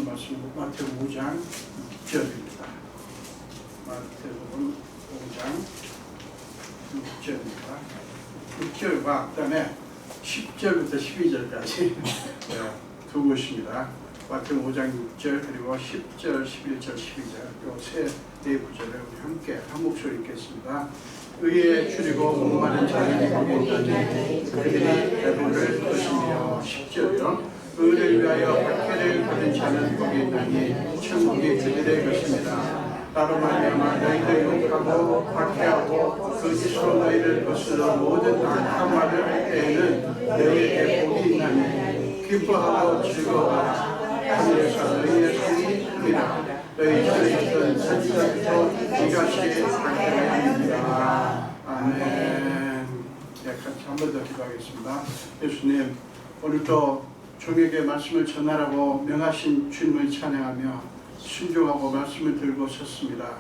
말씀은 마태복음 5장 6절입니다. 마태복음 5장 6절입니다. 6절과 그다음에 10절부터 12절까지 두 곳입니다. 마태복음 5장 6절 그리고 10절, 11절, 12절 이 세 구절을 우리 함께 한 목소리 읽겠습니다. 의에 줄이고 목마른 자는 복이 있다니 그들이 배부를 것이며 10절이요 의를 위하여 박해를 받은 자는 복이 있다니 천국이 그들의 것입니다. 나로 말미암아 너희를 욕하고 박해하고 거짓으로 너희를 거스러 모든 악한 말을 할 때에는 너희에게 복이 있나니 기뻐하고 즐거워하라. 하늘에서 너희의 상이 크리라. 너희 전에 있던 선지자부터 이같이 박해하리라. 아멘. 네, 같이 한 번 더 기도하겠습니다. 예수님, 오늘도 종에게 말씀을 전하라고 명하신 주님을 찬양하며 순종하고 말씀을 들고 섰습니다.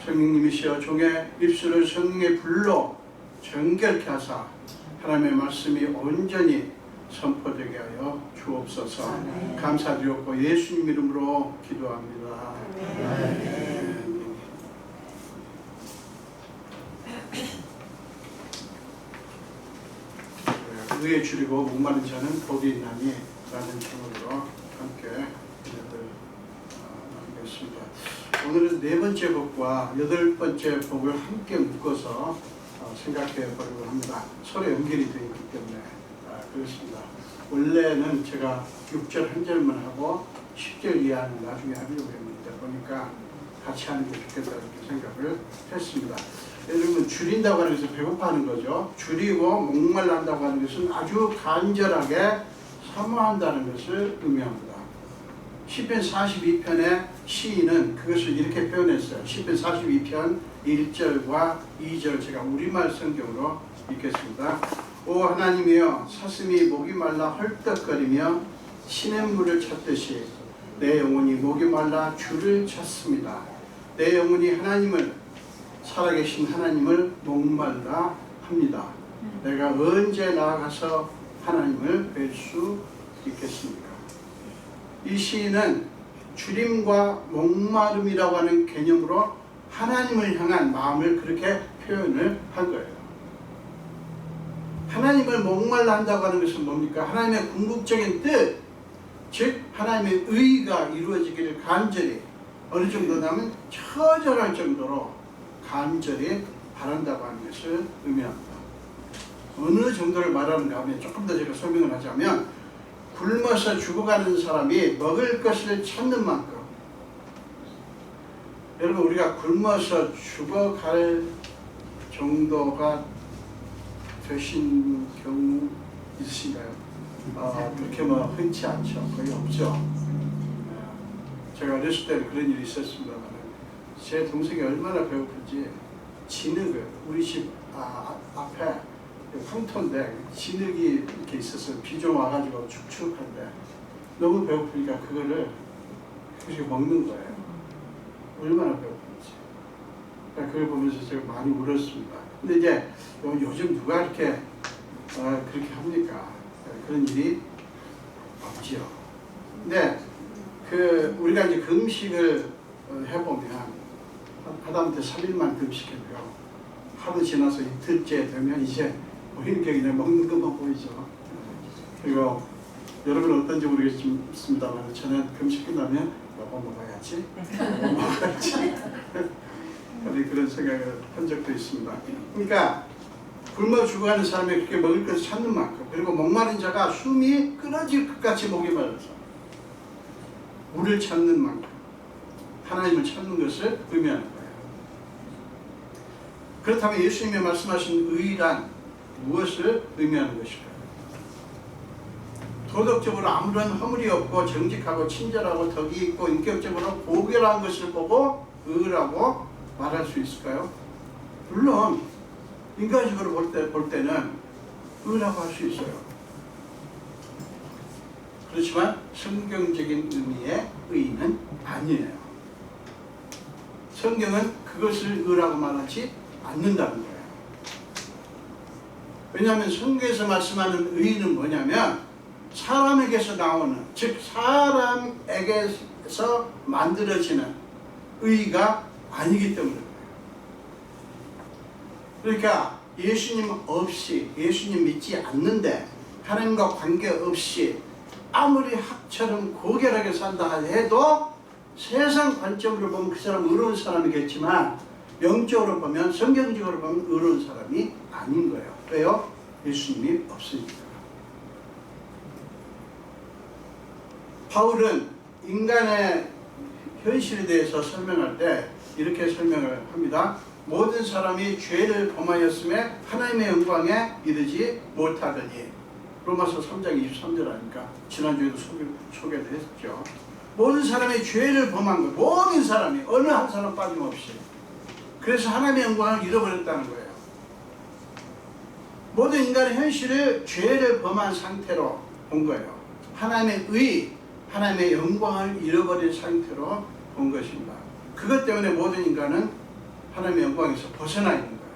성령님이시여 종의 입술을 성령의 불로 정결케 하사 하나님의 말씀이 온전히 선포되게 하여 주옵소서. 감사드렸고 예수님 이름으로 기도합니다. 아멘. 의에 줄이고 목마른 자는 복이 있나니 라는 제목으로 함께 나누겠습니다. 오늘은 네 번째 복과 여덟 번째 복을 함께 묶어서 생각해 보려고 합니다. 서로 연결이 되어 있기 때문에 그렇습니다. 원래는 제가 6절 한 절만 하고 10절 이하는 나중에 하려고 했는데 보니까 같이 하는 게 좋겠다 이렇게 생각을 했습니다. 여러분 줄인다고 하는 것은 배고파하는 거죠. 줄이고 목말라 한다고 하는 것은 아주 간절하게 사모한다는 것을 의미합니다. 시편 42편의 시인은 그것을 이렇게 표현했어요. 시편 42편 1절과 2절 제가 우리말 성경으로 읽겠습니다. 오 하나님이여 사슴이 목이 말라 헐떡거리며 시냇물을 찾듯이 내 영혼이 목이 말라 주를 찾습니다. 내 영혼이 하나님을 살아계신 하나님을 목말라 합니다. 내가 언제 나아가서 하나님을 뵐 수 있겠습니까? 이 시인은 줄임과 목마름이라고 하는 개념으로 하나님을 향한 마음을 그렇게 표현을 한 거예요. 하나님을 목말라 한다고 하는 것은 뭡니까? 하나님의 궁극적인 뜻, 즉 하나님의 의가 이루어지기를 간절히 어느 정도냐면 처절할 정도로 간절히 바란다고 하는 것을 의미합니다. 어느 정도를 말하는가 하면 조금 더 제가 설명을 하자면 굶어서 죽어가는 사람이 먹을 것을 찾는 만큼 여러분 우리가 굶어서 죽어갈 정도가 되신 경우 있으신가요? 그렇게 흔치 않죠. 거의 없죠. 제가 어렸을 때는 그런 일이 있었습니다만 제 동생이 얼마나 배고픈지 진흙을 우리 집 앞에 황토인데 진흙이 이렇게 있어서 비 좀 와가지고 축축한데 너무 배고프니까 그거를 먹는 거예요. 얼마나 배고픈지. 그걸 보면서 제가 많이 울었습니다. 근데 이제 요즘 누가 이렇게 그렇게 합니까? 그런 일이 없지요. 근데 우리가 이제 금식을 해보면 하다못해 3일만 금식해도요. 하루 지나서 이틀째 되면 이제 보이는 게 그냥 먹는 것만 보이죠. 그리고 여러분은 어떤지 모르겠습니다만 저는 금식 끝나면 이거 먹어야지. 이거 먹어야지. 그런 생각을 한 적도 있습니다. 그러니까 굶어 죽어가는 사람이 그렇게 먹을 것을 찾는 만큼 그리고 목마른 자가 숨이 끊어질 것 같이 목이 말라서 물을 찾는 만큼 하나님을 찾는 것을 의미하는 거예요. 그렇다면 예수님이 말씀하신 의란 무엇을 의미하는 것일까요? 도덕적으로 아무런 허물이 없고 정직하고 친절하고 덕이 있고 인격적으로 고결한 것을 보고 의라고 말할 수 있을까요? 물론 인간적으로 볼 때는 의라고 할 수 있어요. 그렇지만 성경적인 의미의 의는 아니에요. 성경은 그것을 의라고 말하지 않는다는 거예요. 왜냐하면 성경에서 말씀하는 의는 뭐냐면 사람에게서 나오는, 즉 사람에게 통해서 만들어지는 의가 아니기 때문에 그래요. 그러니까 예수님 없이, 예수님 믿지 않는데 하나님과 관계없이 아무리 학처럼 고결하게 산다 해도 세상 관점으로 보면 그 사람은 의로운 사람이겠지만 영적으로 보면, 성경적으로 보면 의로운 사람이 아닌 거예요. 왜요? 예수님이 없으니까. 바울은 인간의 현실에 대해서 설명할 때 이렇게 설명을 합니다. 모든 사람이 죄를 범하였음에 하나님의 영광에 이르지 못하더니. 로마서 3장 23절 아닙니까? 지난주에도 소개를 했죠. 모든 사람이 죄를 범한 것, 모든 사람이 어느 한 사람 빠짐없이. 그래서 하나님의 영광을 잃어버렸다는 거예요. 모든 인간의 현실을 죄를 범한 상태로 본 거예요. 하나님의 의, 하나님의 영광을 잃어버린 상태로 본 것입니다. 그것 때문에 모든 인간은 하나님의 영광에서 벗어나 있는 거예요.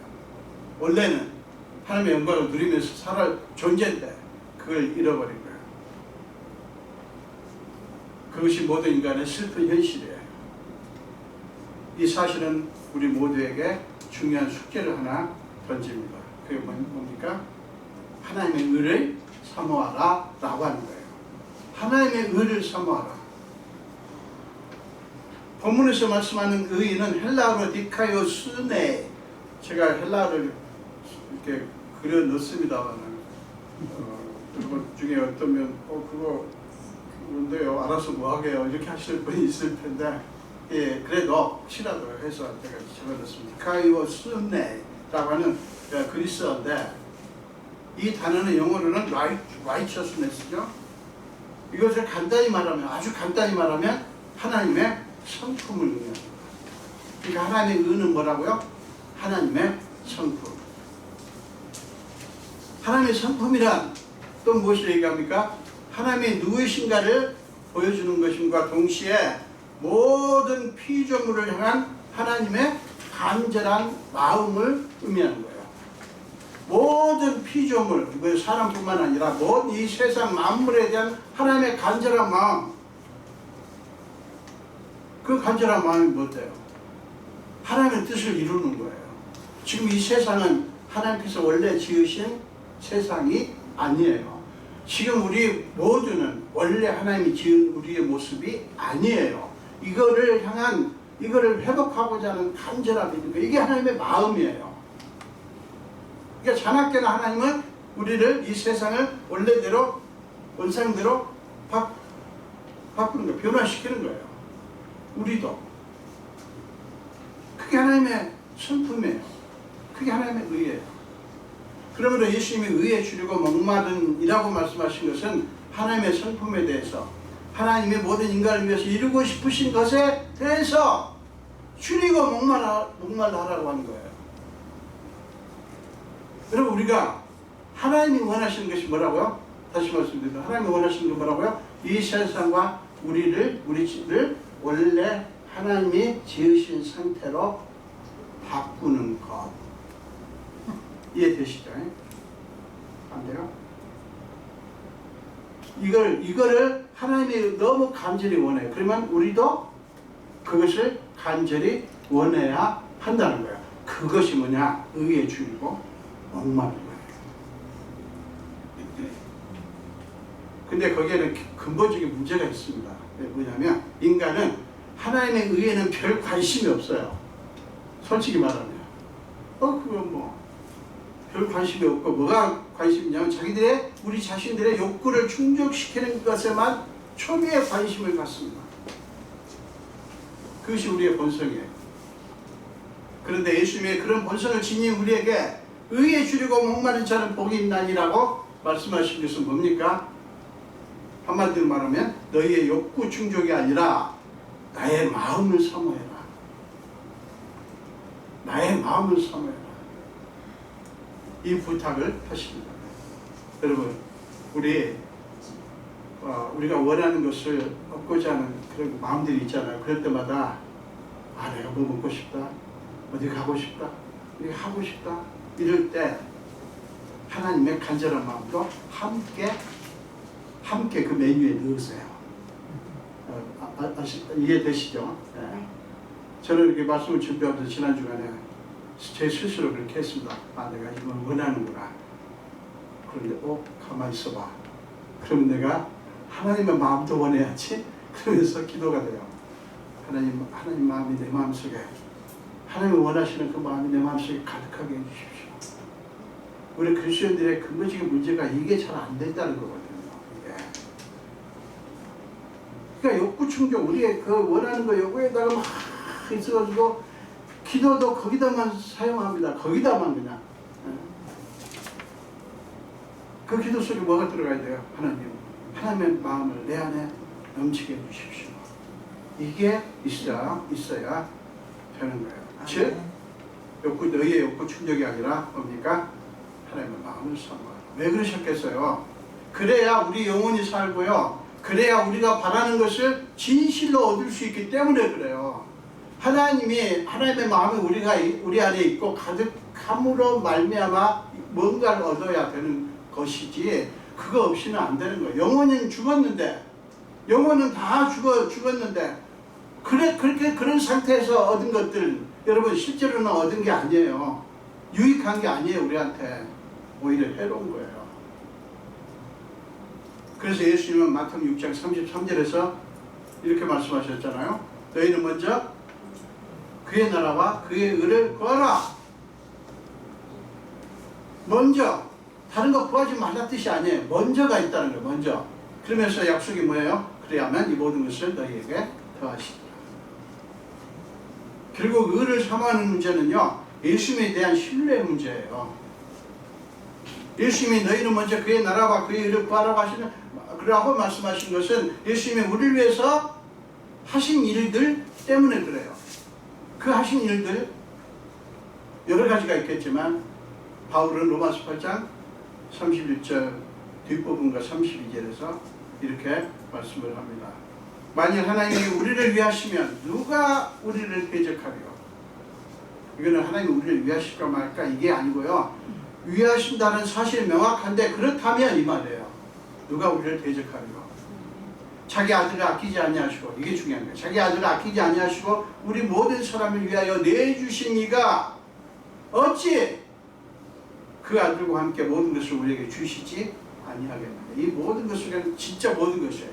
원래는 하나님의 영광을 누리면서 살아갈 존재인데 그걸 잃어버린 거예요. 그것이 모든 인간의 슬픈 현실이에요. 이 사실은 우리 모두에게 중요한 숙제를 하나 던집니다. 그게 뭡니까? 하나님의 의를 사모하라 라고 하는 거예요. 하나님의 의를 사모하라. 본문에서 말씀하는 의는 헬라어로 디카이오스네. 제가 헬라어를 이렇게 그려 넣습니다만 여러분 중에 어떤 면 그거 뭔데요? 알아서 뭐 하게요? 이렇게 하실 분이 있을 텐데 예, 그래도 혹시라도 해서 제가 적어놨습니다. 디카이오스네라고 하는 그리스어인데 이 단어는 영어로는 righteousness죠. 이것을 간단히 말하면, 아주 간단히 말하면 하나님의 성품을 의미합니다. 그러니까 하나님의 의는 뭐라고요? 하나님의 성품. 하나님의 성품이란 또 무엇을 얘기합니까? 하나님의 누구이신가를 보여주는 것임과 동시에 모든 피조물을 향한 하나님의 간절한 마음을 의미하는 거예요. 모든 피조물, 사람뿐만 아니라 모든 이 세상 만물에 대한 하나님의 간절한 마음, 그 간절한 마음이 뭔데요? 하나님의 뜻을 이루는 거예요. 지금 이 세상은 하나님께서 원래 지으신 세상이 아니에요. 지금 우리 모두는 원래 하나님이 지은 우리의 모습이 아니에요. 이거를 향한, 이거를 회복하고자 하는 간절함이 있는 거예요. 이게 하나님의 마음이에요. 그러니까 자나깨나 하나님은 우리를, 이 세상을 원래대로, 원상대로 바꾸는 거예요. 변화시키는 거예요. 우리도. 그게 하나님의 성품이에요. 그게 하나님의 의예요. 그러므로 예수님이 의에 줄이고 목마른이라고 말씀하신 것은 하나님의 성품에 대해서, 하나님이 모든 인간을 위해서 이루고 싶으신 것에 대해서 줄이고 목말라하라고 하는 거예요. 여러분, 우리가 하나님이 원하시는 것이 뭐라고요? 다시 말씀드립니다. 하나님이 원하시는 게 뭐라고요? 이 세상과 우리를 원래 하나님이 지으신 상태로 바꾸는 것. 이해되시죠? 안 돼요? 이거를 하나님이 너무 간절히 원해요. 그러면 우리도 그것을 간절히 원해야 한다는 거예요. 그것이 뭐냐? 의에 줄이고 목마른 거예요. 근데 거기에는 근본적인 문제가 있습니다. 뭐냐면 인간은 하나님의 의에는 별 관심이 없어요. 솔직히 말하면. 그건 뭐 별 관심이 없고, 뭐가 관심이냐면 우리 자신들의 욕구를 충족시키는 것에만 초미의 관심을 갖습니다. 그것이 우리의 본성이에요. 그런데 예수님의 그런 본성을 지닌 우리에게 의에 줄이고 목마른 자는 복이 있나니라고 말씀하신 것은 뭡니까? 한마디로 말하면 너희의 욕구 충족이 아니라 나의 마음을 사모해라. 나의 마음을 사모해라. 이 부탁을 하십니다. 여러분, 우리가 원하는 것을 얻고자 하는 그런 마음들이 있잖아요. 그럴 때마다 내가 뭐 먹고 싶다, 어디 가고 싶다, 어디 하고 싶다, 이럴 때 하나님의 간절한 마음도 함께 그 메뉴에 넣으세요. 이해되시죠? 네. 저는 이렇게 말씀을 준비하면서 지난 주간에 제 스스로 그렇게 했습니다. 아, 내가 이걸 원하는구나. 그런데 가만히 있어봐. 그러면 내가 하나님의 마음도 원해야지. 그러면서 기도가 돼요. 하나님 마음이 내 마음속에, 하나님이 원하시는 그 마음이 내 마음속에 가득하게 해주십시오. 우리 그리스도인들의 근본적인 문제가 이게 잘 안 된다는 거거든요. 이게. 그러니까 욕구 충족, 우리의 그 원하는 거 욕구에다가 막 있어가지고 기도도 거기다만 사용합니다. 거기다만 그냥. 그 기도 속에 뭐가 들어가야 돼요? 하나님의 마음을 내 안에 넘치게 해주십시오. 이게 있어야 되는 거예요. 즉, 너희의 욕구 충족이 아니라 뭡니까? 하나님의 마음을 사모하라. 왜 그러셨겠어요? 그래야 우리 영혼이 살고요. 그래야 우리가 바라는 것을 진실로 얻을 수 있기 때문에 그래요. 하나님의 마음이 우리 안에 있고 가득함으로 말미암아 뭔가를 얻어야 되는 것이지, 그거 없이는 안 되는 거예요. 영혼은 죽었는데, 영혼은 다 죽었는데, 그런 상태에서 얻은 것들, 여러분 실제로는 얻은 게 아니에요. 유익한 게 아니에요. 우리한테 오히려 해로운 거예요. 그래서 예수님은 마태복음 6장 33절에서 이렇게 말씀하셨잖아요. 너희는 먼저 그의 나라와 그의 의를 구하라. 먼저, 다른 거 구하지 말라 뜻이 아니에요. 먼저가 있다는 거예요. 먼저. 그러면서 약속이 뭐예요? 그래야만 이 모든 것을 너희에게 더하시리라. 결국 의를 사모하는 문제는요, 예수님에 대한 신뢰의 문제예요. 예수님이 너희는 먼저 그의 나라와 그의 의를 구하라고 그러고 말씀하신 것은 예수님이 우리를 위해서 하신 일들 때문에 그래요. 그 하신 일들 여러 가지가 있겠지만, 바울은 로마서 8장 31절 뒷부분과 32절에서 이렇게 말씀을 합니다. 만일 하나님이 우리를 위하시면 누가 우리를 대적하리요? 이거는 하나님이 우리를 위하실까 말까 이게 아니고요, 위하신다는 사실이 명확한데, 그렇다면 이 말이에요. 누가 우리를 대적하리요? 자기 아들을 아끼지 아니하시고, 이게 중요한 거예요. 자기 아들을 아끼지 아니하시고 우리 모든 사람을 위하여 내주신 이가 어찌 그 아들과 함께 모든 것을 우리에게 주시지 아니하겠느냐. 이 모든 것 속에는 진짜 모든 것이에요.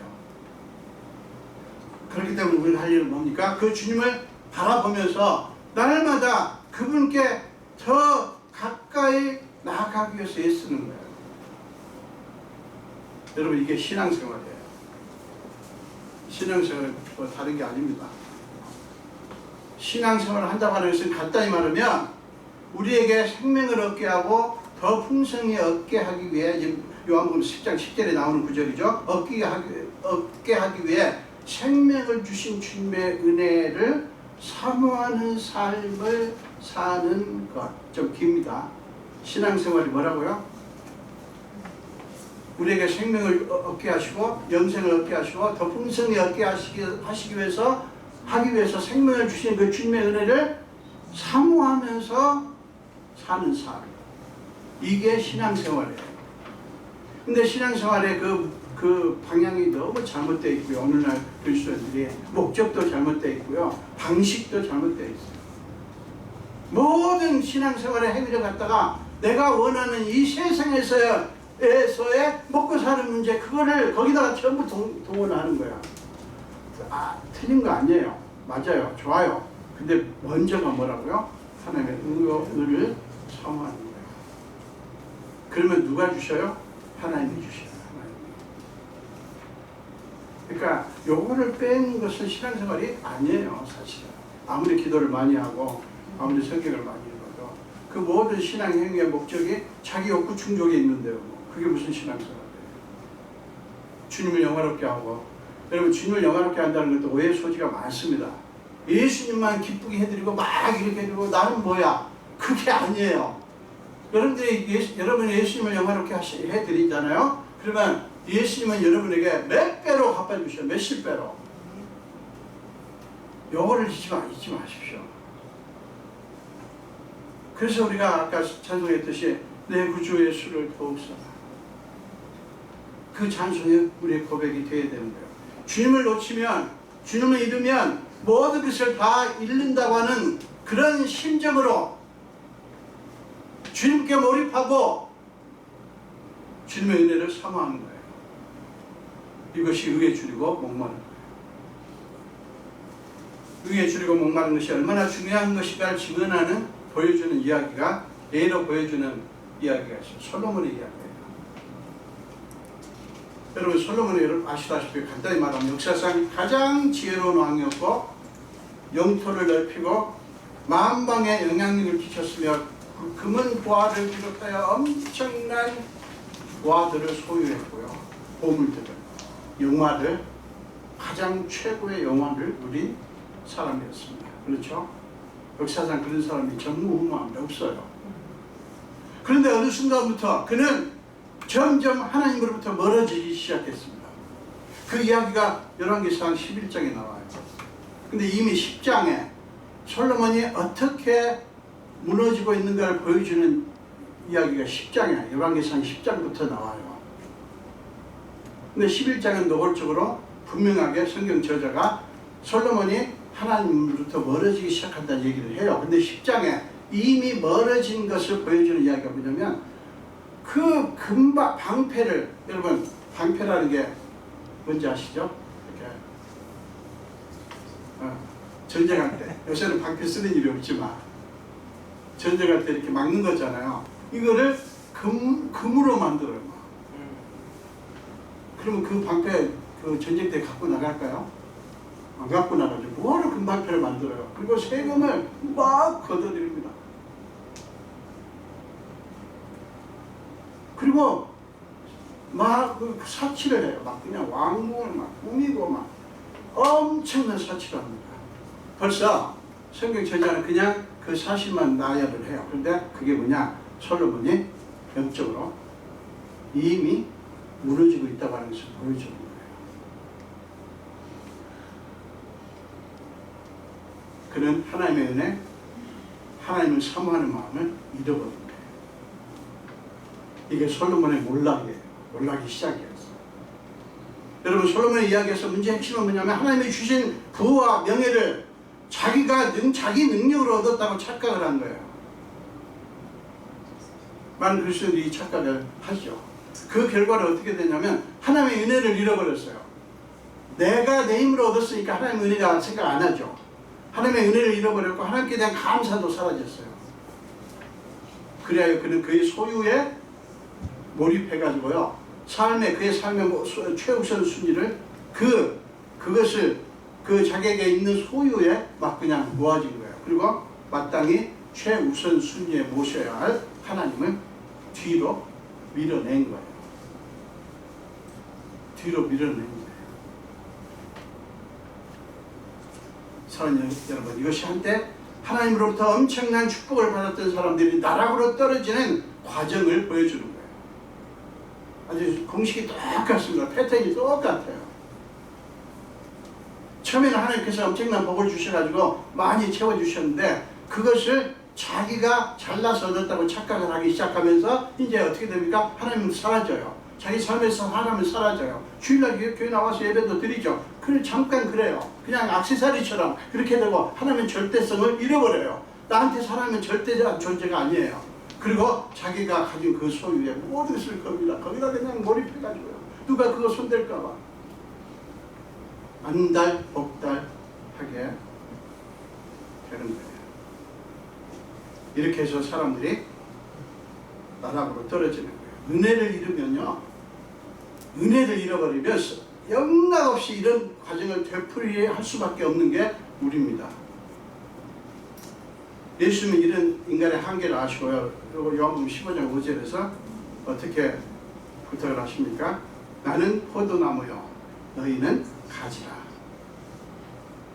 그렇기 때문에 우리가 할 일은 뭡니까? 그 주님을 바라보면서 날마다 그분께 더 가까이 나아가기 위해서 애쓰는 거예요. 여러분, 이게 신앙생활이에요. 신앙생활은 뭐 다른 게 아닙니다. 신앙생활을 한다고 하는 것은 간단히 말하면 우리에게 생명을 얻게 하고 더 풍성히 얻게 하기 위해, 요한복음 10장 10절에 나오는 구절이죠. 얻게 하기 위해 생명을 주신 주님의 은혜를 사모하는 삶을 사는 것. 좀 깁니다. 신앙생활이 뭐라고요? 우리에게 생명을 얻게 하시고 영생을 얻게 하시고 더 풍성히 얻게 하시기 위해서 생명을 주신 그 주님의 은혜를 사모하면서 사는 삶. 이게 신앙생활이에요. 근데 신앙생활의 그 방향이 너무 잘못되어 있고요. 오늘날 그리스도인들이 목적도 잘못되어 있고요. 방식도 잘못되어 있어요. 모든 신앙생활의 행위를 갖다가 내가 원하는 이 세상에서의 먹고 사는 문제, 그거를 거기다가 전부 동원하는 거야. 틀린 거 아니에요. 맞아요. 좋아요. 근데 먼저가 뭐라고요? 하나님의 의를 사모하는 거예요. 그러면 누가 주셔요? 하나님이 주셔요. 그러니까 요거를 빼는 것은 신앙생활이 아니에요. 사실은 아무리 기도를 많이 하고 아무리 성경을 많이 읽어도 그 모든 신앙 행위의 목적이 자기 욕구 충족에 있는데요. 그게 무슨 신앙생활이에요? 주님을 영화롭게 하고, 여러분 주님을 영화롭게 한다는 것도 오해의 소지가 많습니다. 예수님만 기쁘게 해드리고 막 이렇게 해드리고 나는 뭐야? 그게 아니에요. 여러분이 예수님을 영화롭게 해드리잖아요. 그러면 예수님은 여러분에게 몇 배로 갚아주셔요. 몇십 배로. 요거를 잊지 마십시오. 그래서 우리가 아까 찬송했듯이 내 구주 예수를 더욱 사랑. 그 찬송이 우리의 고백이 되어야 되는 거예요. 주님을 놓치면 주님을 잃으면 모든 것을 다 잃는다고 하는 그런 심정으로 주님께 몰입하고 주님의 은혜를 사모하는 거예요. 이것이 의에 줄이고 목마른 거예요. 의에 줄이고 목마른 것이 얼마나 중요한 것인가를 증언하는 보여주는 이야기가, 예로 보여주는 이야기가 있어요. 솔로몬의 이야기예요. 여러분, 솔로몬은 여러분 아시다시피 간단히 말하면 역사상 가장 지혜로운 왕이었고 영토를 넓히고 만방에 영향력을 끼쳤으며 금은 보화를 비롯하여 엄청난 보화들을 소유했고요. 보물들을, 영화를, 가장 최고의 영화를 누린 사람이었습니다. 그렇죠? 역사상 그런 사람이 전무후무합니다. 없어요. 그런데 어느 순간부터 그는 점점 하나님으로부터 멀어지기 시작했습니다. 그 이야기가 열왕기상 11장에 나와요. 근데 이미 10장에 솔로몬이 어떻게 무너지고 있는가를 보여주는 이야기가 10장에, 열왕기상 10장부터 나와요. 근데 11장은 노골적으로 분명하게 성경 저자가 솔로몬이 하나님으로부터 멀어지기 시작한다는 얘기를 해요. 근데 10장에 이미 멀어진 것을 보여주는 이야기가 뭐냐면 그 금방 방패를, 여러분 방패라는 게 뭔지 아시죠? 이렇게 전쟁할 때, 요새는 방패 쓰는 일이 없지만 전쟁할 때 이렇게 막는 거잖아요. 이거를 금으로 만들어요. 그러면 그 방패 그 전쟁 때 갖고 나갈까요? 안 갖고 나가죠. 뭐하러 금방패를 만들어요? 그리고 세금을 막 걷어들입니다. 그리고 막 그 사치를 해요. 막 그냥 왕궁을 막 꾸미고 막 엄청난 사치를 합니다. 벌써 성경 저자는 그냥 그 사실만 나열을 해요. 그런데 그게 뭐냐? 솔로몬이 영적으로 이미 무너지고 있다고 하는 것을 보여주는 거예요. 그는 하나님의 은혜, 하나님을 사모하는 마음을 잃어버린 거예요. 이게 솔로몬의 몰락이에요. 몰락이 시작이었어요. 여러분, 솔로몬의 이야기에서 문제의 핵심은 뭐냐면 하나님이 주신 부와 명예를 자기가 자기 능력으로 얻었다고 착각을 한 거예요. 많은 그리스도인들이 착각을 하죠. 그 결과를 어떻게 되냐면 하나님의 은혜를 잃어버렸어요. 내가 내 힘으로 얻었으니까 하나님의 은혜가 생각 안 하죠. 하나님의 은혜를 잃어버렸고 하나님께 대한 감사도 사라졌어요. 그래야 그는 그의 소유에 몰입해가지고요, 그의 삶의 최우선 순위를 그것을 그 자기에게 있는 소유에 막 그냥 모아진 거예요. 그리고 마땅히 최우선 순위에 모셔야 할 하나님을 뒤로 밀어낸 거예요. 뒤로 밀어낸 거예요. 사랑하는 여러분, 이것이 한때 하나님으로부터 엄청난 축복을 받았던 사람들이 나락으로 떨어지는 과정을 보여주는 거예요. 아주 공식이 똑같습니다. 패턴이 똑같아요. 처음에는 하나님께서 엄청난 복을 주셔가지고 많이 채워주셨는데 그것을 자기가 잘나서 얻었다고 착각을 하기 시작하면서 이제 어떻게 됩니까? 하나님은 사라져요. 자기 삶에서 하나님은 사라져요. 주일날 교회 나와서 예배도 드리죠. 그래, 잠깐 그래요. 그냥 액세서리처럼 그렇게 되고 하나님은 절대성을 잃어버려요. 나한테 하나님은 절대적 존재가 아니에요. 그리고 자기가 가진 그 소유에 모든 것을 겁니다. 거기다 그냥 몰입해가지고요. 누가 그거 손댈까봐 안달복달하게 되는 거예요. 이렇게 해서 사람들이 나락으로 떨어지는 거예요. 은혜를 잃으면요, 은혜를 잃어버리면 영락없이 이런 과정을 되풀이할 수밖에 없는 게 우리입니다. 예수님은 이런 인간의 한계를 아시고요. 그리고 요한복음 15장 5절에서 어떻게 부탁을 하십니까? 나는 포도나무요, 너희는 가지라.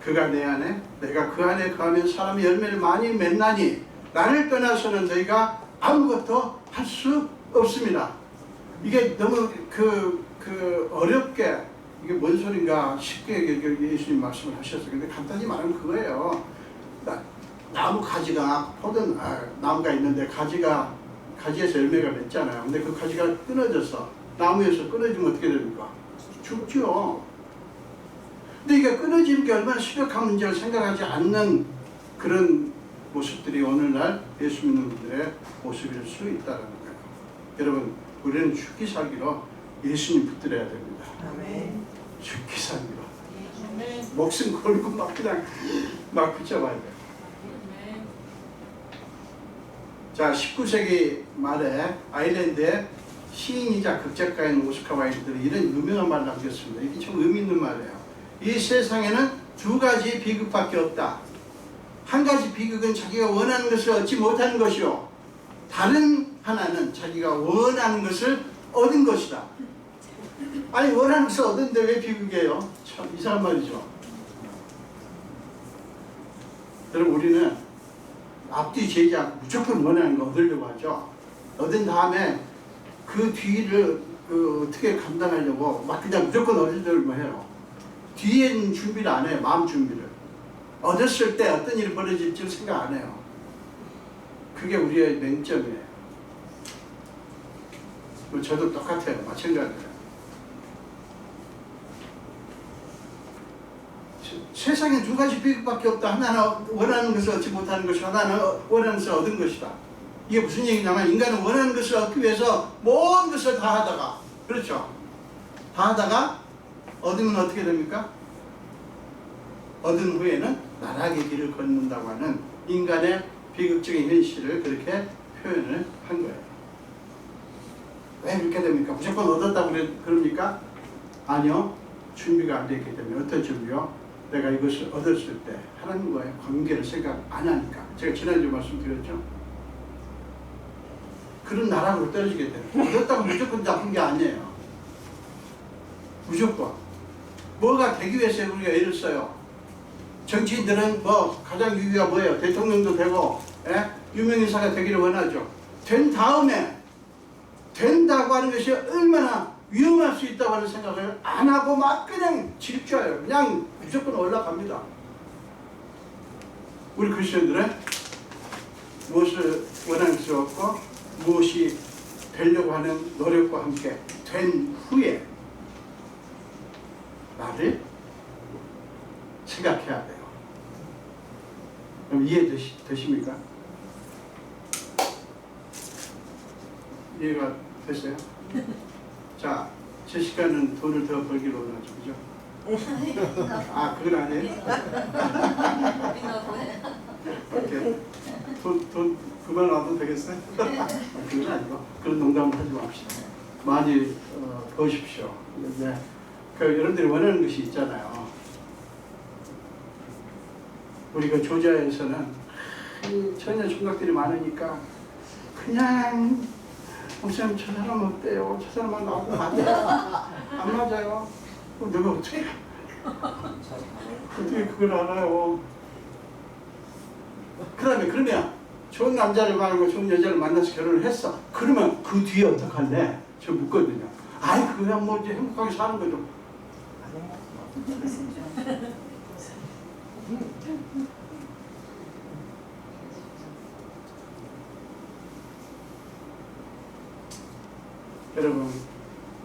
그가 내 안에, 내가 그 안에 거하면 사람이 열매를 많이 맺나니 나를 떠나서는 너희가 아무것도 할 수 없습니다. 이게 너무 어렵게, 이게 뭔 소린가 쉽게 예수님 말씀을 하셨어요. 근데 간단히 말하면 그거예요. 나무 가지가, 나무가 있는데 가지에서 열매가 맺잖아요. 근데 그 가지가 끊어져서, 나무에서 끊어지면 어떻게 됩니까? 죽죠. 근데 이게 끊어지는 게 얼마나 심각한 문제를 생각하지 않는 그런 모습들이 오늘날 예수 믿는 분들의 모습일 수 있다는 거예요. 여러분, 우리는 죽기 살기로 예수님 붙들어야 됩니다. 아멘. 죽기 살기로. 목숨 걸고 막 그냥 막 붙잡아야 돼요. 자, 19세기 말에 아일랜드의 시인이자 극작가인 오스카 와일드들이 이런 유명한 말을 남겼습니다. 이게 참 의미 있는 말이에요. 이 세상에는 두 가지 비극밖에 없다. 한 가지 비극은 자기가 원하는 것을 얻지 못하는 것이요, 다른 하나는 자기가 원하는 것을 얻은 것이다. 아니, 원하는 것을 얻었는데 왜 비극이에요? 참 이상한 말이죠. 여러분, 우리는 앞뒤 재지 않고 무조건 원하는 거 얻으려고 하죠. 얻은 다음에 그 뒤를 어떻게 감당하려고 막 그냥 무조건 얻으려고 해요. 뒤에는 준비를 안 해요. 마음 준비를. 얻었을 때 어떤 일이 벌어질지를 생각 안 해요. 그게 우리의 맹점이에요. 저도 똑같아요. 마찬가지예요. 세상에 두 가지 비극밖에 없다. 하나는 원하는 것을 얻지 못하는 것이고, 하나는 원하는 것을 얻은 것이다. 이게 무슨 얘기냐면, 인간은 원하는 것을 얻기 위해서 모든 것을 다 하다가, 그렇죠? 다 하다가 얻으면 어떻게 됩니까? 얻은 후에는 나락의 길을 걷는다고 하는 인간의 비극적인 현실을 그렇게 표현을 한 거예요. 왜 그렇게 됩니까? 무조건 얻었다고 그럽니까? 아니요. 준비가 안 됐기 때문에. 어떤 준비요? 내가 이것을 얻었을 때 하나님과의 관계를 생각 안 하니까. 제가 지난주에 말씀드렸죠. 그런 나락으로 떨어지게 돼요. 얻었다고 무조건 나쁜 게 아니에요. 무조건. 뭐가 되기 위해서 우리가 애를 써요. 정치인들은 뭐 가장 유의가 뭐예요? 대통령도 되고, 예? 유명인사가 되기를 원하죠. 된 다음에 된다고 하는 것이 얼마나 위험할 수 있다고 하는 생각을 안 하고 막 그냥 질주해요. 그냥 무조건 올라갑니다. 우리 크리스천들은 무엇을 원하는 것을 얻고 무엇이 되려고 하는 노력과 함께 된 후에 나를 생각해야 돼요. 그럼 이해되십니까? 이해가 됐어요? 자, 제시카는 돈을 더 벌기로 원하죠, 그죠? 아, 그건 아니에요? 오케이. 돈 그만 놔도 되겠어요? 그건 아니고, 그런 농담을 하지 맙시다. 많이 버십시오. 네. 여러분들이 원하는 것이 있잖아요. 우리 그 조지아에서는 처녀 총각들이 많으니까 그냥 목사님 저 사람 어때요? 저 사람만 나오고 맞아요? 안 맞아요? 내가 어떻게 그걸 알아요? 그러면 좋은 남자를 만나고 좋은 여자를 만나서 결혼을 했어. 그러면 그 뒤에 어떡할래? 저 묻거든요. 아이, 그냥 뭐 이제 행복하게 사는 거죠. 여러분,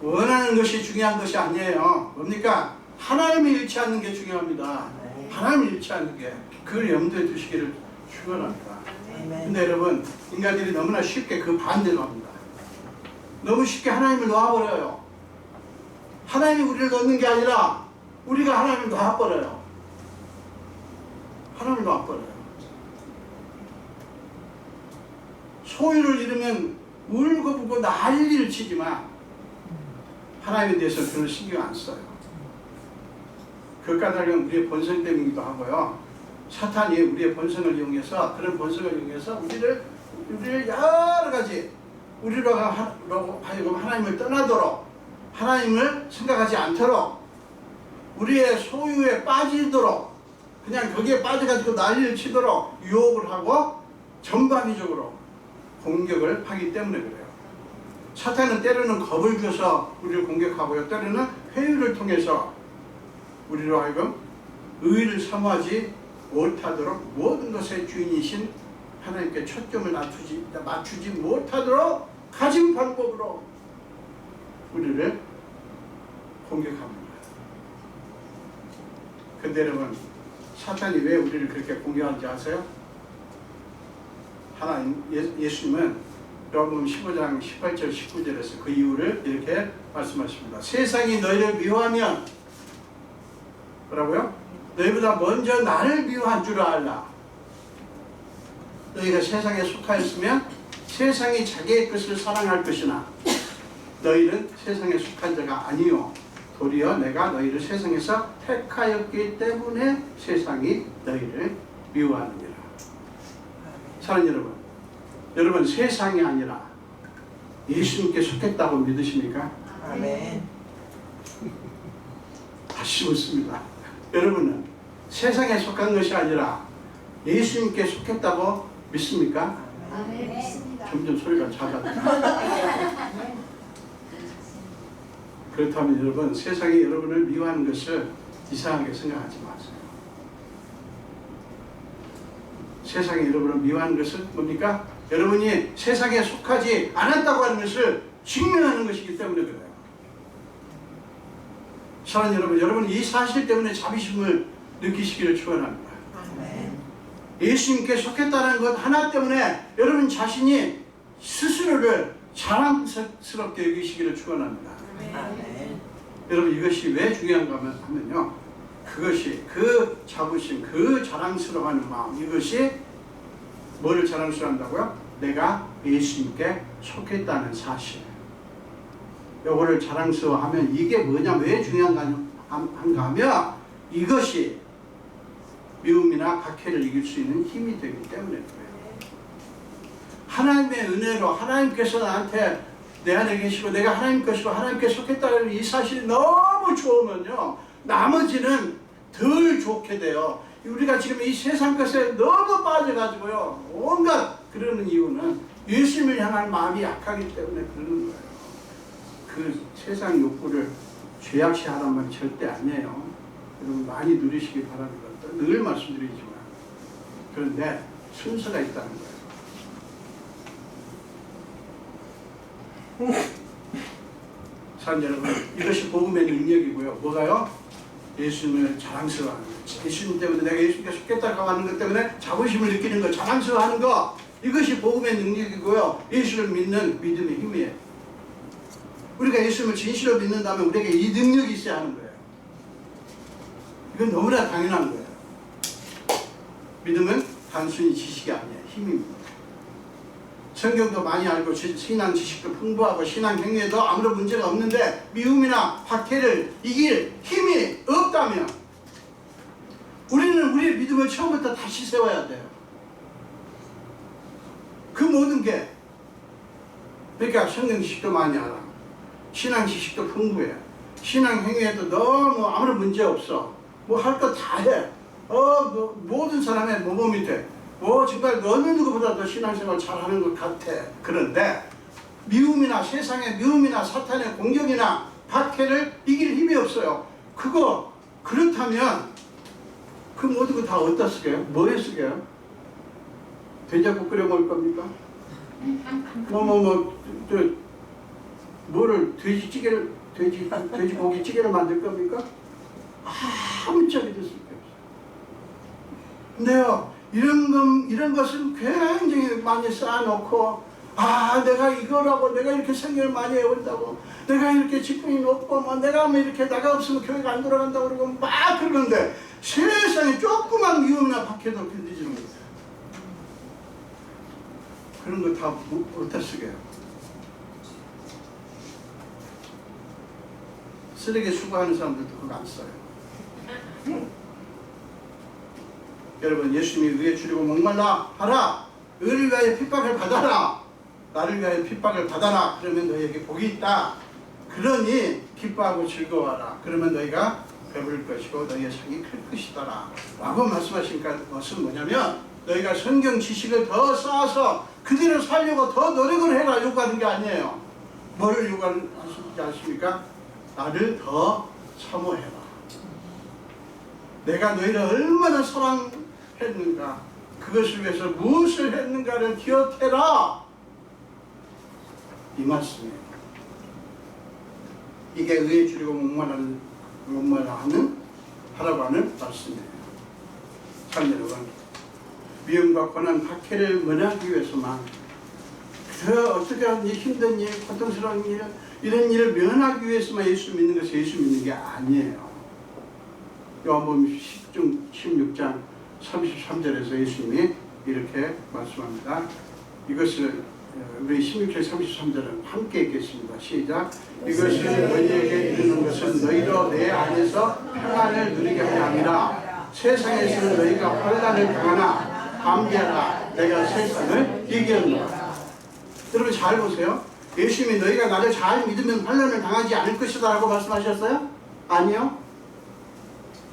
원하는 것이 중요한 것이 아니에요. 뭡니까? 하나님을 잃지 않는 게 중요합니다. 하나님을 잃지 않는 게, 그걸 염두에 두시기를 축원합니다. 근데 여러분, 인간들이 너무나 쉽게 그 반대로 합니다. 너무 쉽게 하나님을 놓아버려요. 하나님이 우리를 놓는 게 아니라 우리가 하나님을 놔버려요. 하나님을 놔버려요. 소유를 잃으면 울고불고 난리를 치지만 하나님에 대해서 별로 신경 안 써요. 그 까닭은 우리의 본성 때문이기도 하고요. 사탄이 우리의 본성을 이용해서, 그런 본성을 이용해서 우리를 여러 가지, 우리로 하여금 하나님을 떠나도록, 하나님을 생각하지 않도록, 우리의 소유에 빠지도록, 그냥 거기에 빠져가지고 난리를 치도록 유혹을 하고 전방위적으로 공격을 하기 때문에 그래요. 사탄은 때로는 겁을 줘서 우리를 공격하고요, 때로는 회유를 통해서 우리로 하여금 의의를 사모하지 못하도록, 모든 것의 주인이신 하나님께 초점을 맞추지 못하도록 가진 방법으로 우리를 공격합니다. 근데 여러분, 사탄이 왜 우리를 그렇게 공격하는지 아세요? 하나님, 예수님은 요한복음 15장 18절 19절에서 그 이유를 이렇게 말씀하십니다. 세상이 너희를 미워하면 뭐라고요? 너희보다 먼저 나를 미워한 줄 알라. 너희가 세상에 속하였으면 세상이 자기의 것을 사랑할 것이나 너희는 세상에 속한 자가 아니요 도리어 내가 너희를 세상에서 택하였기 때문에 세상이 너희를 미워하느니라. 사랑하는 여러분 세상이 아니라 예수님께 속했다고 믿으십니까? 아멘. 다시 묻습니다. 여러분은 세상에 속한 것이 아니라 예수님께 속했다고 믿습니까? 아멘. 믿습니다. 점점 소리가 작아져요. 그렇다면 여러분, 세상이 여러분을 미워하는 것을 이상하게 생각하지 마세요. 세상이 여러분을 미워하는 것은 뭡니까? 여러분이 세상에 속하지 않았다고 하는 것을 증명하는 것이기 때문에 그래요. 사랑하는 여러분, 여러분 이 사실 때문에 자비심을 느끼시기를 축원합니다. 아멘. 예수님께 속했다는 것 하나 때문에 여러분 자신이 스스로를 자랑스럽게 여기시기를 축원합니다. 아멘. 여러분 이것이 왜 중요한가 하면요, 그것이 그 자부심, 그 자랑스러워하는 마음, 이것이 뭐를 자랑스러워한다고요? 내가 예수님께 속했다는 사실. 요거를 자랑스러워하면 이게 뭐냐, 왜 중요한가 하면 이것이 미움이나 박해를 이길 수 있는 힘이 되기 때문에 그래요. 하나님의 은혜로 하나님께서 나한테 내 안에 계시고 내가 하나님 것이고 하나님께 속했다는 이 사실이 너무 좋으면요, 나머지는 덜 좋게 돼요. 우리가 지금 이 세상 것에 너무 빠져가지고요, 온갖 그러는 이유는 예수님을 향한 마음이 약하기 때문에 그러는 거예요. 그 세상 욕구를 죄악시하란 말 절대 아니에요. 여러분 많이 누리시기 바랍니다. 늘 말씀드리지만. 그런데 순서가 있다는 거예요. 사랑 여러분, 이것이 복음의 능력이고요. 뭐가요? 예수님을 자랑스러워하는 것. 예수님 때문에 내가 예수님께 속겠다고 하는 것 때문에 자부심을 느끼는 것, 자랑스러워하는 것. 이것이 복음의 능력이고요. 예수를 믿는 믿음의 힘이에요. 우리가 예수님을 진실로 믿는다면 우리에게 이 능력이 있어야 하는 거예요. 이건 너무나 당연한 거예요. 믿음은 단순히 지식이 아니에요. 힘입니다. 성경도 많이 알고 신앙 지식도 풍부하고 신앙 행위에도 아무런 문제가 없는데 미움이나 박해를 이길 힘이 없다면 우리는 우리의 믿음을 처음부터 다시 세워야 돼요. 그 모든 게, 그러니까 성경 지식도 많이 알아. 신앙 지식도 풍부해. 신앙 행위에도 너무 아무런 문제 없어. 뭐 할 거 다 해. 모든 사람의 모범이 돼. 정말 어느 누구보다 더 신앙생활 잘하는 것 같아. 그런데 미움이나 세상의 미움이나 사탄의 공격이나 박해를 이길 힘이 없어요. 그렇다면 그 모든 거 다 어디다 쓰게요? 뭐에 쓰게요? 돼지국밥 끓여 먹을 겁니까? 돼지고기 찌개를 만들 겁니까? 아무 짝에도 쓸 게 없어요. 근데요, 이런 것은 굉장히 많이 쌓아놓고, 내가 이거라고, 내가 이렇게 성경을 많이 외운다고, 내가 이렇게 직분이 높고, 내가 이렇게 나가 없으면 교회가 안 돌아간다고 그러고 막 그러는데, 세상에 조그만 미움이나 박해도 견디지는 못해요. 그런 거 다 어디다 쓰게요? 쓰레기 수거하는 사람들도 그거 안 써요. 여러분, 예수님이 의에 줄이고 목말라 하라. 의를 위하여 핍박을 받아라. 나를 위하여 핍박을 받아라. 그러면 너희에게 복이 있다. 그러니 기뻐하고 즐거워하라. 그러면 너희가 배부를 것이고 너희의 상이 클 것이다 라고 말씀하신 것은 뭐냐면, 너희가 성경 지식을 더 쌓아서 그대로 살려고 더 노력을 해라 요구하는 게 아니에요. 뭐를 요구하는지 아십니까? 나를 더 사모해라. 내가 너희를 얼마나 사랑했는가, 그것을 위해서 무엇을 했는가를 기억해라. 이 말씀이에요. 이게 의에 줄이고 목말라 하는 하라고 하는 말씀이에요. 참 여러분, 미움과 고난, 박해를 면하기 위해서만 그 어떻게 하든지 힘든 일, 고통스러운 일, 이런 일을 면하기 위해서만 예수 믿는 것이 예수 믿는 게 아니에요. 요한복음 16장 33절에서 예수님이 이렇게 말씀합니다. 이것을 우리 16절 33절은 함께 읽겠습니다. 시작. 이것을 너희에게 이르는 것은 너희로 내 안에서 평안을 누리게 하려 함이라. 세상에서는 너희가 환난을 당하나 담대하라. 내가 세상을 이겼노라. 여러분 잘 보세요. 예수님이 너희가 나를 잘 믿으면 환난을 당하지 않을 것이다 라고 말씀하셨어요? 아니요.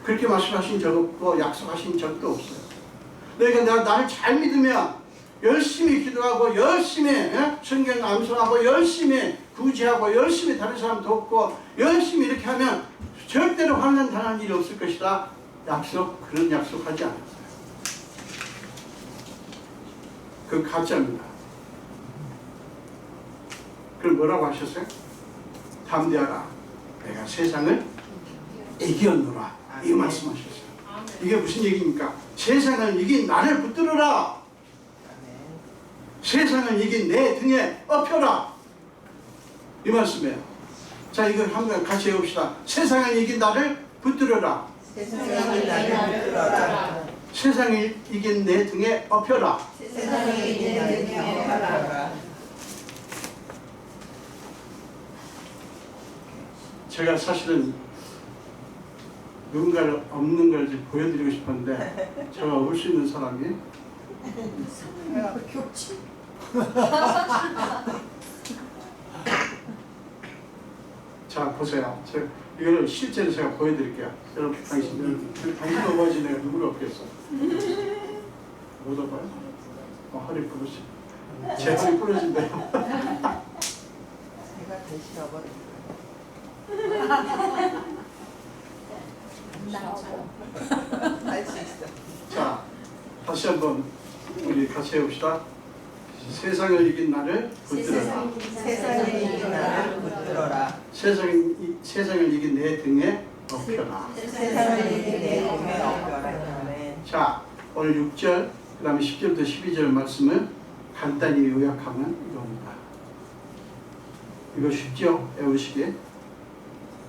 그렇게 말씀하신 적 없고 약속하신 적도 없어요. 너희가 나를 잘 믿으면 열심히 기도하고 열심히 성경 암송하고 열심히 구제하고 열심히 다른 사람 돕고 열심히 이렇게 하면 절대로 환난 당할 일이 없을 것이다. 그런 약속하지 않았어요. 그건 가짜입니다. 그럼 뭐라고 하셨어요? 담대하라. 내가 세상을 이겼노라. 이 말씀하셨어요. 이게 무슨 얘기입니까? 세상을 이긴 나를 붙들어라. 세상을 이긴 내 등에 업혀라. 이 말씀이에요. 자, 이거 한번 같이 해봅시다. 세상을 이긴 나를 붙들어라. 세상을 나를 붙들어라. 세상을 이긴 내 등에 업혀라. 세상을 이긴 내 등에 업혀라. 제가 사실은 누군가를 없는 걸 좀 보여드리고 싶었는데 제가 올 수 있는 사람이 자 보세요. 이거를 실제로 제가 보여드릴게요. 여러분 당신 어버지 내가 누구를 없겠어? 못 업어요? 허리 부러지. 제 허리 부러진대요. 제가 대신 업어드릴게요. 할 수 있어. 자, 다시 한번 우리 같이 해봅시다. 세상을 이긴 나를 붙들어라. 세상을 이긴 나를 붙들어라. 세상을 이긴 내 등에 업혀라. 세상을 이긴 내 등에 업혀라. 자, 오늘 6절, 그 다음에 10절부터 12절 말씀을 간단히 요약하면 이겁니다. 이거 쉽죠? 외우시기에.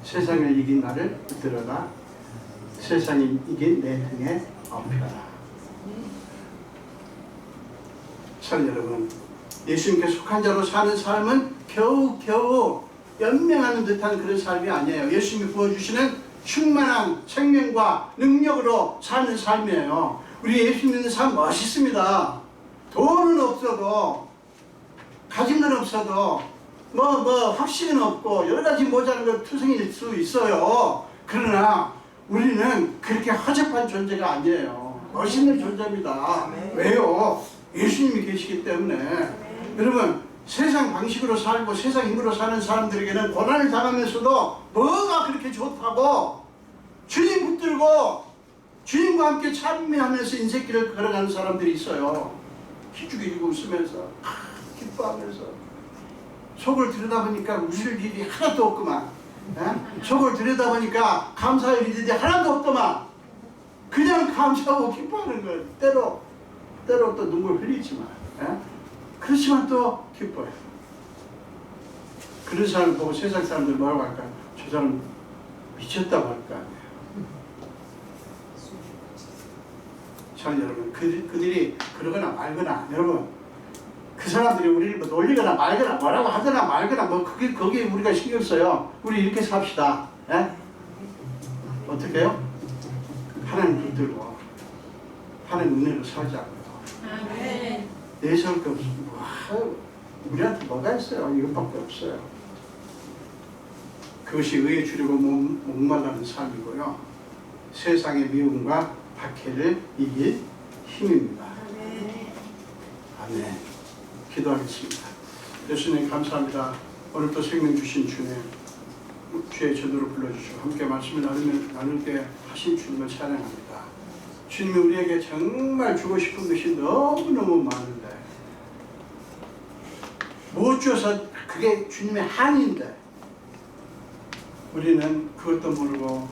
세상을 이긴 나를 붙들어라. 세상이 이긴 내 등에 업혀라. 참 여러분, 예수님께 속한 자로 사는 삶은 겨우 연명하는 듯한 그런 삶이 아니에요. 예수님이 부어주시는 충만한 생명과 능력으로 사는 삶이에요. 우리 예수 믿는 삶 멋있습니다. 돈은 없어도, 가진 건 없어도, 확신은 없고 여러 가지 모자란 것 투성일 수 있어요. 그러나 우리는 그렇게 허접한 존재가 아니에요. 멋있는 존재입니다. 왜요? 예수님이 계시기 때문에. 여러분, 세상 방식으로 살고 세상 힘으로 사는 사람들에게는 고난을 당하면서도 뭐가 그렇게 좋다고 주님 붙들고 주님과 함께 참여하면서 인생길을 걸어가는 사람들이 있어요. 기죽이고 웃으면서 기뻐하면서 속을 들여다보니까 웃을 일이 하나도 없구만. 속을 들여다보니까 감사할 일이 하나도 없더만. 그냥 감사하고 기뻐하는 거예요. 때로 또 눈물 흘리지만. 그렇지만 또 기뻐요. 그런 사람을 보고 세상 사람들 뭐라고 할까요? 저 사람 미쳤다고 할 거 아니에요. 참 여러분, 그들이 그러거나 말거나, 여러분, 그 사람들이 우리를 뭐 놀리거나 말거나 뭐라고 하거나 말거나 거기에 우리가 신경 써요. 우리 이렇게 삽시다. 어떻게 해요? 하나님 붙들고 하나님 은혜로 살자고요. 내세울 게 없습니다. 우리한테 뭐가 있어요? 이것밖에 없어요. 그것이 의에 주려고 목말라는 삶이고요. 세상의 미움과 박해를 이길 힘입니다. 아멘. 기도하겠습니다. 예수님 감사합니다. 오늘 또 생명 주신 주님, 주의 전도를 불러주시고 함께 말씀을 나눌게 하신 주님을 찬양합니다. 주님이 우리에게 정말 주고 싶은 것이 너무너무 많은데 못 줘서 그게 주님의 한인데 우리는 그것도 모르고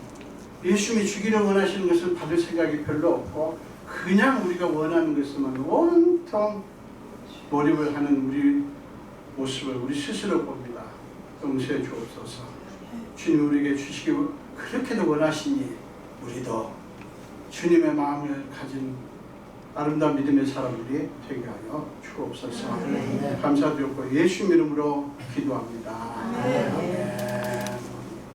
예수님이 주기를 원하시는 것을 받을 생각이 별로 없고 그냥 우리가 원하는 것만 온통 몰입을 하는 우리 모습을 우리 스스로 봅니다. 용서해 주옵소서. 주님 우리에게 주시기 그렇게도 원하시니 우리도 주님의 마음을 가진 아름다운 믿음의 사람들이 되게 하여 주옵소서. 감사드렸고 예수 이름으로 기도합니다. 아멘.